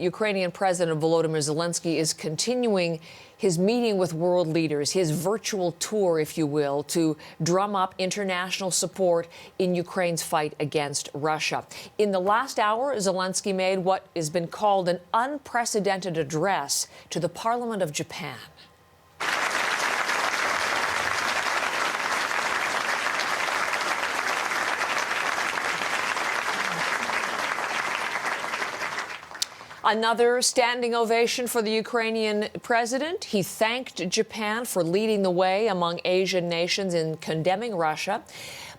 Ukrainian President Volodymyr Zelensky is continuing his meeting with world leaders, his virtual tour, if you will, to drum up international support in Ukraine's fight against Russia. In the last hour, Zelensky made what has been called an unprecedented address to the Parliament of Japan. Another standing ovation for the Ukrainian president. He thanked Japan for leading the way among Asian nations in condemning Russia.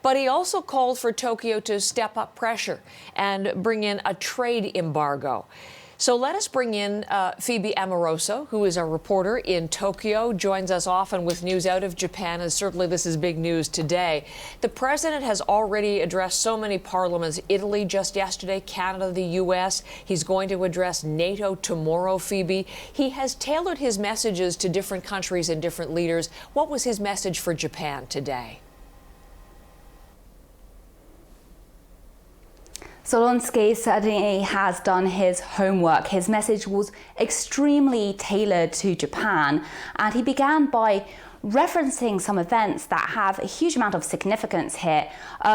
But he also called for Tokyo to step up pressure and bring in a trade embargo. So let us bring in Phoebe Amoroso, who is a reporter in Tokyo, joins us often with news out of Japan, and certainly this is big news today. The president has already addressed so many parliaments, Italy just yesterday, Canada, the U.S. He's going to address NATO tomorrow, Phoebe. He has tailored his messages to different countries and different leaders. What was his message for Japan today? Zelensky certainly has done his homework. His message was extremely tailored to Japan, and he began by referencing some events that have a huge amount of significance here.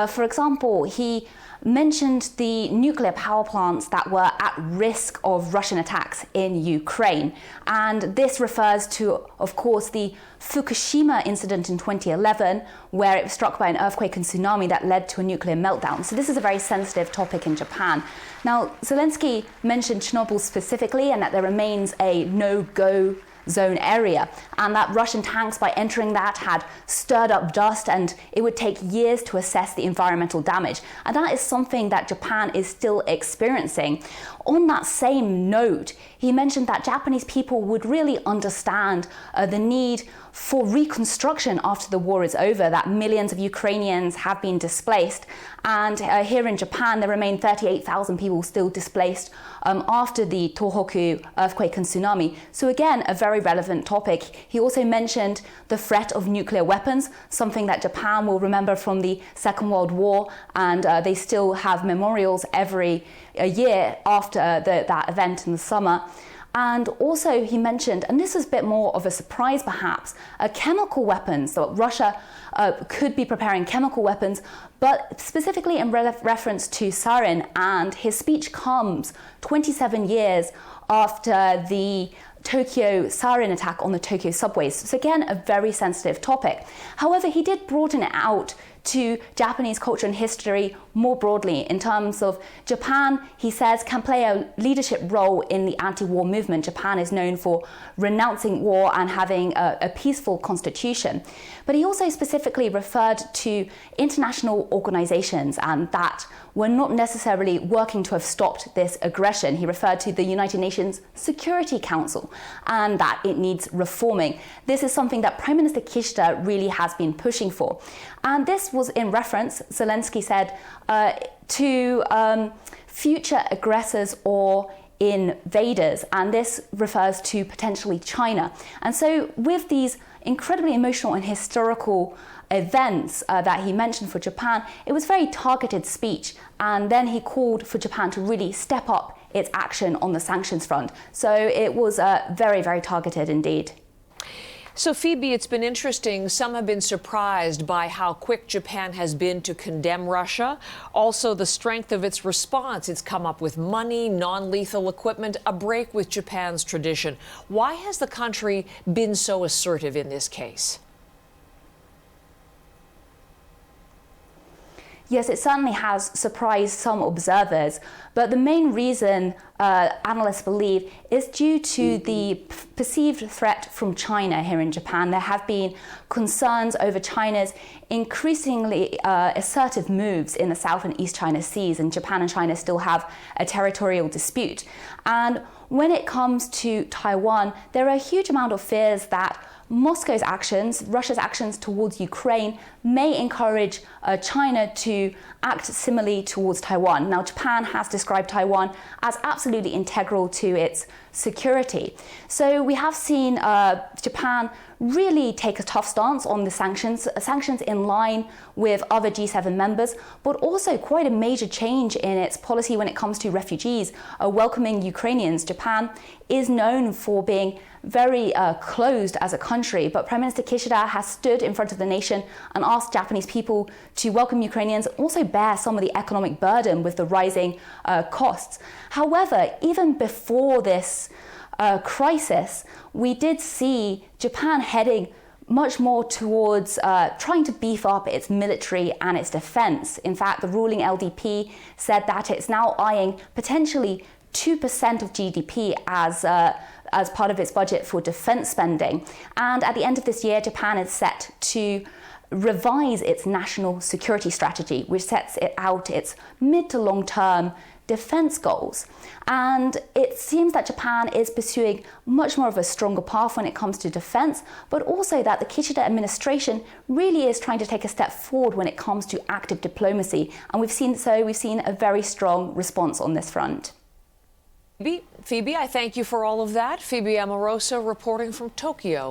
For example, he mentioned the nuclear power plants that were at risk of Russian attacks in Ukraine. And this refers to, of course, the Fukushima incident in 2011, where it was struck by an earthquake and tsunami that led to a nuclear meltdown. So this is a very sensitive topic in Japan. Now, Zelensky mentioned Chernobyl specifically, and that there remains a no-go zone area, and that Russian tanks, by entering that, had stirred up dust, and it would take years to assess the environmental damage. And that is something that Japan is still experiencing. On that same note, he mentioned that Japanese people would really understand the need for reconstruction after the war is over, that millions of Ukrainians have been displaced. And here in Japan, there remain 38,000 people still displaced after the Tohoku earthquake and tsunami. So again, a very relevant topic. He also mentioned the threat of nuclear weapons, something that Japan will remember from the Second World War, and they still have memorials every year after that event in the summer. And also he mentioned, and this is a bit more of a surprise perhaps, chemical weapons. So Russia could be preparing chemical weapons, but specifically in reference to sarin. And his speech comes 27 years after the Tokyo sarin attack on the Tokyo subways. So again, a very sensitive topic. However, he did broaden it out to Japanese culture and history more broadly, in terms of Japan, he says, can play a leadership role in the anti-war movement. Japan is known for renouncing war and having a peaceful constitution. But he also specifically referred to international organizations and that were not necessarily working to have stopped this aggression. He referred to the United Nations Security Council and that it needs reforming. This is something that Prime Minister Kishida really has been pushing for. And this was in reference, Zelensky said, to future aggressors or invaders, and this refers to potentially China. And so with these incredibly emotional and historical events that he mentioned for Japan, it was a very targeted speech, and then he called for Japan to really step up its action on the sanctions front. So it was very, very targeted indeed. So, Phoebe, it's been interesting. Some have been surprised by how quick Japan has been to condemn Russia. Also, the strength of its response. It's come up with money, non-lethal equipment, a break with Japan's tradition. Why has the country been so assertive in this case? Yes, it certainly has surprised some observers, but the main reason analysts believe is due to the perceived threat from China here in Japan. There have been concerns over China's increasingly assertive moves in the South and East China Seas, and Japan and China still have a territorial dispute. And when it comes to Taiwan, there are a huge amount of fears that Moscow's actions, Russia's actions towards Ukraine, may encourage China to act similarly towards Taiwan. Now, Japan has described Taiwan as absolutely absolutely integral to its security. So we have seen Japan really take a tough stance on the sanctions in line with other G7 members, but also quite a major change in its policy when it comes to refugees, welcoming Ukrainians. Japan is known for being very closed as a country, but Prime Minister Kishida has stood in front of the nation and asked Japanese people to welcome Ukrainians, also bear some of the economic burden with the rising costs. However, even before this crisis, we did see Japan heading much more towards trying to beef up its military and its defense. In fact, the ruling LDP said that it's now eyeing potentially 2% of GDP as part of its budget for defense spending. And at the end of this year, Japan is set to revise its national security strategy, which sets it out its mid to long-term defense goals. And it seems that Japan is pursuing much more of a stronger path when it comes to defense, but also that the Kishida administration really is trying to take a step forward when it comes to active diplomacy. And we've seen a very strong response on this front. Phoebe, I thank you for all of that. Phoebe Amoroso reporting from Tokyo.